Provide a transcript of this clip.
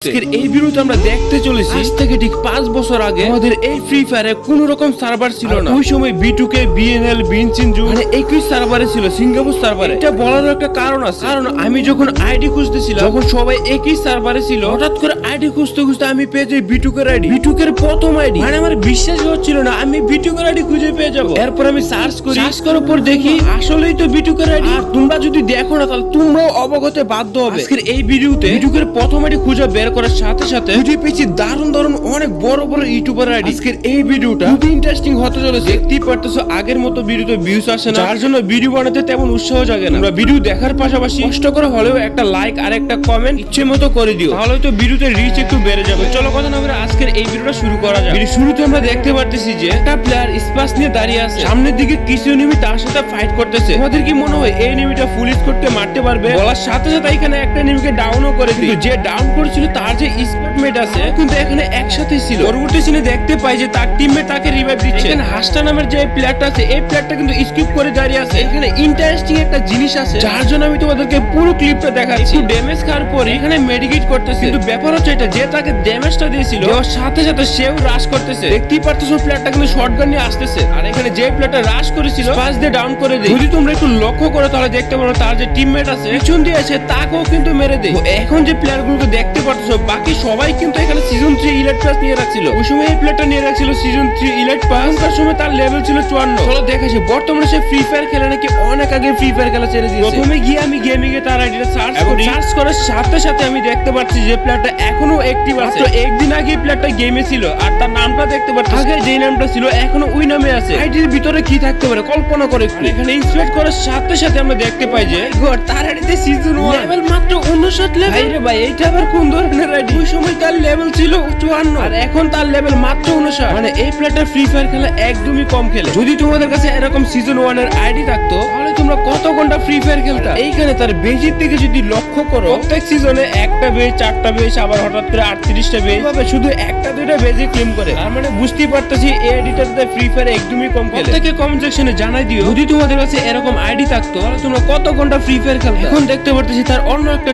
আজকের এই ভিডিওতে আমরা দেখতে চলেছি আজ থেকে ঠিক 5 বছর আগে আমাদের এই ফ্রি ফায়ারে কোনো রকম সার্ভার ছিল না। ওই সময় B2K, BNL, বিনচিনজু মানে একই সার্ভারে ছিল, সিঙ্গাপুর সার্ভারে। এটা বলার একটা কারণ আছে, কারণ আমি যখন আইডি খুঁজতেছিলাম তখন সবাই একই সার্ভারে ছিল। হঠাৎ করে আইডি খুঁজতে খুঁজতে আমি পেয়ে যাই B2K এর আইডি, B2K এর প্রথম আইডি। মানে আমার বিশ্বাস হচ্ছিল না আমি B2K এর আইডি খুঁজে পেয়ে যাব। এরপর আমি সার্চ করার পর দেখি আসলেই তো B2K এর আইডি। আর তোমরা যদি দেখো না তাহলে তোমরাও অবগত বাধ্য হবে। আজকের এই ভিডিওতে B2K এর প্রথম আইডি খুঁজে বের করার সাথে সাথে খুঁজে পেয়েছি দারুণ দারুণ অনেক বড় বড় ইউটিউবার আইডি। আজকের এই ভিডিওটা খুবই ইন্টারেস্টিং হতে চলেছে। দেখতেই পারতেছো আগের মতো ভিডিওতে ভিউজ আসে না, যার জন্য ভিডিও বানাতে তেমন উৎসাহ জাগে না। তোমরা ভিডিও দেখার পাশাপাশি কষ্ট করে হলেও একটা লাইক আর একটা কমেন্ট ইচ্ছে মতো করে দিও, তাহলে তো ভিডিওতে রিচ একটু বেড়ে যাবে। চলো কথা না বলে আজকের এই ভিডিওটা শুরু করা যাক। ভিডিও শুরুতে আমরা দেখতে পারতেছি যে একটা প্লেয়ার স্পাস নিয়ে দাঁড়িয়ে আছে, সামনের দিকে কিছু এনিমি তার সাথে ফাইট করতেছে। তোমাদের কি মনে হয় এই এনিমিটা ফুল স্কোর করতে মারতে পারবে? বলার সাথে সাথে এখানে একটা এনিমিকে ডাউনও করে দিল। যে ডাউন করেছিল তার যে স্কোয়াডমেট আছে কিন্তু এখানে একসাথেই ছিল। পরবর্তী সিনে দেখতে পাই যে তার টিমমেট তাকে রিভাইভ দিচ্ছে। এখানে হাসটা নামের যে প্লেয়ারটা আছে এই প্লেয়ারটা কিন্তু স্কিপ করে দাঁড়িয়ে আছে। এখানে ইন্টারেস্টিং একটা জিনিস আছে যার জন্য আমি তোমাদেরকে পুরো ক্লিপটা দেখাচ্ছি। ড্যামেজ খাওয়ার পরে এখানে মেডিকেট করতেছে, কিন্তু ব্যাপার হচ্ছে এটা যে তাকে ড্যামেজটা দিয়েছিল ওর সাথে সাথে সেও রাশ করতেছে। দেখতেই পারতেছো প্লেয়ারটা কিন্তু শটগান নিয়ে আসতেছে, আর এখানে যে প্লেয়ারটা রাশ করেছিল পাস দিয়ে ডাউন করে দেয়। যদি তোমরা একটু লক্ষ্য করো তাহলে দেখতে পারো তার যে টিমমেট আছে পিছন দিয়ে এসে তাকেও কিন্তু মেরে দেয়। এখন যে প্লেয়ার গুলোকে দেখতে পারতেছো বাকি সবাই কিন্তু এখানে সিজন 3 ইলাইট পাস নিয়ে রাখছিল। ওই সময় এই প্লেয়ারটা নিয়ে রাখছিল সিজন 3 ইলাইট পাস, তার সময় তার লেভেল ছিল 54। চলো দেখাচ্ছি বর্তমানে সে ফ্রি ফায়ার খেলে নাকি অনেক আগে ফ্রি ফায়ার খেলা ছেড়ে দিয়েছে। প্রথমে গিয়ে আমি গেমিং এ তার আইডিটা সার্চ করি, সার্চ করার সাথে সাথে আমি দেখতে পাচ্ছি যে প্লেয়ারটা এখনো অ্যাক্টিভ আছে। তো একদিন আগে প্লেয়ারটা গেমে ছিল আর তার নামটা দেখতে পাচ্ছি আগে যে নামটা ছিল এখনো ওই নামে আছে। আইডির ভিতরে কি থাকতে পারে কল্পনা করে একটু। এখানে ইনস্পেক্ট করার সাথে সাথে আমরা দেখতে পাই যে গড তার আইডিতে সিজন 1 লেভেল মাত্র 59 লেভেল। ভাই রে ভাই এইটা আবার কোন ধরনের আইডি? ওই সময় তার লেভেল ছিল 54 আর এখন তার লেভেল মাত্র 59। মানে এই প্লেয়ারটা ফ্রি ফায়ার খেলা একদমই কম খেলে। যদি তোমাদের কাছে এরকম সিজন 1 এর আইডি থাকতো তাহলে তোমরা কত ঘন্টা ফ্রি ফায়ার খেলতা। এইখানে তার বেজের থেকে যদি লক্ষ্য করো প্রত্যেক সিজনে একটা বেজ, 4টা বেজ, আবার হঠাৎ করে 38টা বেজ, এভাবে শুধু একটা দুইটা বেজে ক্লেম করে। তার মানে বুঝতেই পারতেছি এই আইডিটাতে ফ্রি ফায়ার একদমই কম খেলে। প্রত্যেকে কমেন্ট সেকশনে জানাই দিও যদি তোমাদের কাছে এরকম আইডি থাকতো তাহলে তোমরা কত ঘন্টা ফ্রি ফায়ার খেলতা। এখন দেখতে পারতেছি তার অন্য একটা